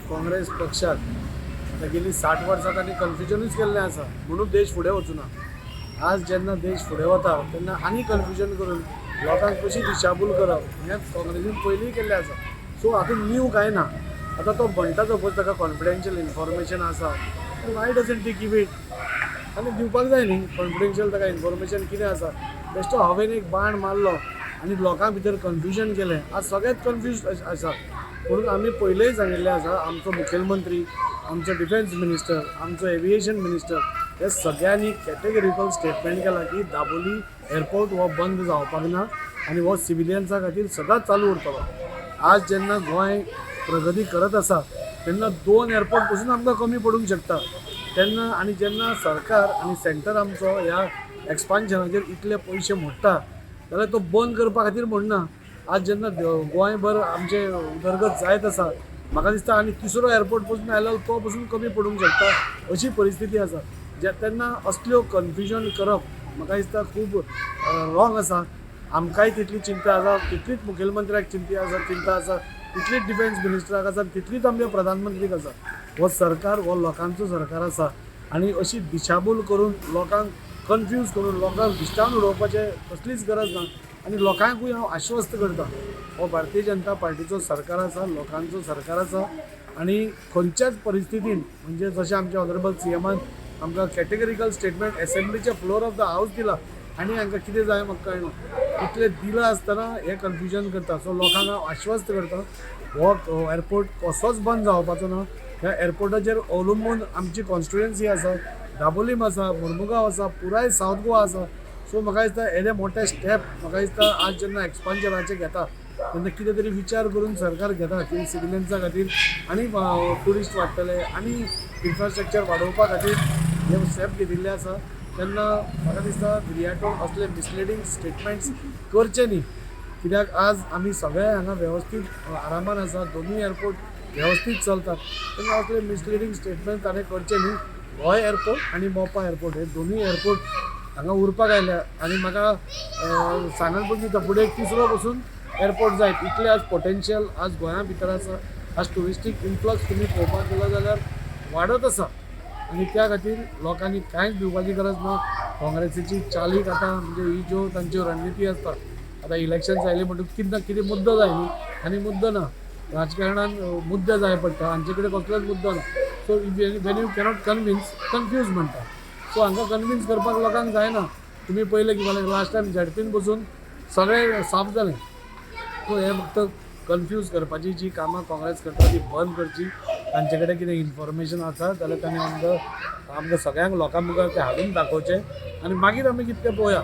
काँग्रेस पक्षात आता गेली 60 वर्सां तांणी कन्फ्युजनूच केल्लें आसा म्हणून देश फुडें वचूना। आज जेन्ना देश फुडें वता तेन्ना आनी कन्फ्युजन करून लोकांक कशी दिशाभूल करप हें काँग्रेसीन पयलींय केल्लें आसा। सो हातूंत न्यू कांय ना। आतां तो म्हणटा सपोज ताका कॉन्फिडेन्शियल इन्फॉर्मेशन आसा Y doesn't T keep it आनी दिवपाक जाय न्ही। कॉन्फिडेन्शियल ताका इन्फॉर्मेशन कितें आसा बेश्टो हांवें एक बाण मारलो आनी लोकां भितर कन्फ्युजन केलें। आज सगळेंच कन्फ्यूज आसा म्हणून आमी पयलेंय सांगिल्लें आसा आमचो मुखेलमंत्री, आमचो डिफेन्स मिनिस्टर, आमचो एविएशन मिनिस्टर हे सगळ्यांनी कॅटेगरिकल स्टेटमेंट केला की दाबोली एअरपोर्ट हो बंद जावपाक ना आनी हो सिविलियन्सां खातीर सदांच चालू उरतलो। आज जेन्ना गोंय प्रगती करत आसा तेन्ना 2 एअरपोर्ट पसून आमकां कमी पडूंक शकता तेन्ना आनी जेन्ना सरकार आनी सेंटर आमचो ह्या एक्सपान्शनाचेर इतले पयशे मोडटा जाल्यार तो बंद करपा खातीर म्हणना। आज जेन्ना गोंयभर आमचे उदरगत जायत आसा म्हाका दिसता आनी 3रो एअरपोर्ट पसून आयल्यार तो पसून कमी पडूंक शकता अशी परिस्थिती आसा। तेन्ना असल्यो कन्फ्युजन करप म्हाका दिसता खूब रॉंग आसा। आमकांय तितली चिंता आसा, तितलीच मुखेलमंत्र्याक चिंता आसा, तितलीच डिफेन्स मिनिस्टराक आसा, तितलीच आमच्या प्रधानमंत्रीक आसा। हो सरकार हो लोकांचो सरकार आसा आनी अशी दिशाभूल करून लोकांक कन्फ्यूज करून लोकांक दिश्टावन उडोवपाचें कसलीच गरज ना। आनी लोकांकूय हांव आश्वस्त करता हो भारतीय जनता पार्टीचो सरकार आसा, लोकांचो सरकार आसा आनी खंयच्याच परिस्थितीन म्हणजे जशें आमच्या ऑनरेबल सीएमान आमकां कॅटेगरिकल स्टेटमेंट एसेंब्लीच्या फ्लोर ऑफ द हावस दिला आनी हांकां कितें जाय म्हाका कळना इतलें दिलां आसतना हें कन्फ्युजन करता। सो लोकांक हांव आश्वस्त करता हो एअरपोर्ट कसोच बंद जावपाचो ना। ह्या एअरपोर्टाचेर अवलंबून आमची कॉन्स्टिट्युएन्सी आसा, दाबोलीम आसा, मुर्मुगांव आसा, पुराय सावथ गोवा आसा। सो म्हाका दिसता येदे मोठे स्टेप म्हाका दिसता आज जेन्ना एक्सपान्शनाचे घेता तेन्ना कितें तरी विचार करून सरकार घेता की सिविलियन्सां खातीर आनी ट्युरिस्ट वाडटले आनी इन्फ्रास्ट्रक्चर वाडोवपा खातीर हे स्टेप घेतिल्ले आसा। तेन्ना म्हाका दिसता भिरयाटोन असले मिसलिडींग स्टेटमेंट्स करचे न्ही कित्याक आज आमी सगळे हांगा वेवस्थीत आरामान आसा, दोनूय एअरपोर्ट वेवस्थीत चलतात तेन्ना असले मिसलिडींग स्टेटमेंट ताणें करचे न्ही। गोंय एअरपोर्ट आनी मोपा एअरपोर्ट हे दोनूय एअरपोर्ट हांगा उरपाक आयल्या आनी म्हाका सांगन पण दिता फुडें 3रो पसून एअरपोर्ट जाय इतले आज पोटेन्शियल आज गोंया भितर आसा। आज ट्युरिस्टीक इन्फ्लक्स तुमी पळोवपाक गेलो जाल्यार वाडत आसा आनी त्या खातीर लोकांनी कांयच भिवपाची गरज ना। काँग्रेसीची चालीक आतां म्हणजे ही ज्यो तांच्यो रणनिती आसता आतां इलेक्शन्स आयले म्हणटूच कितें ना कितें मुद्दो जाय न्ही आनी मुद्दो ना राजकारणान मुद्दे जाय पडटा हांचे कडेन कसलोच मुद्दो ना। So when you cannot convince confuse म्हणटा। सो हांकां कन्विन्स करपाक लोकांक जायना। तुमी पळयलें की मला लास्ट टायम झडपीन बसून सगळें साफ जालें। सो हे फक्त कन्फ्यूज करपाची जी कामां काँग्रेस करता ती बंद करची। तांचे कडेन कितें इन्फॉर्मेशन आसा जाल्यार ताणें आमकां सगळ्यांक लोकां मुखार तें हाडून दाखोवचें आनी मागीर आमी कितें तें पळोवया।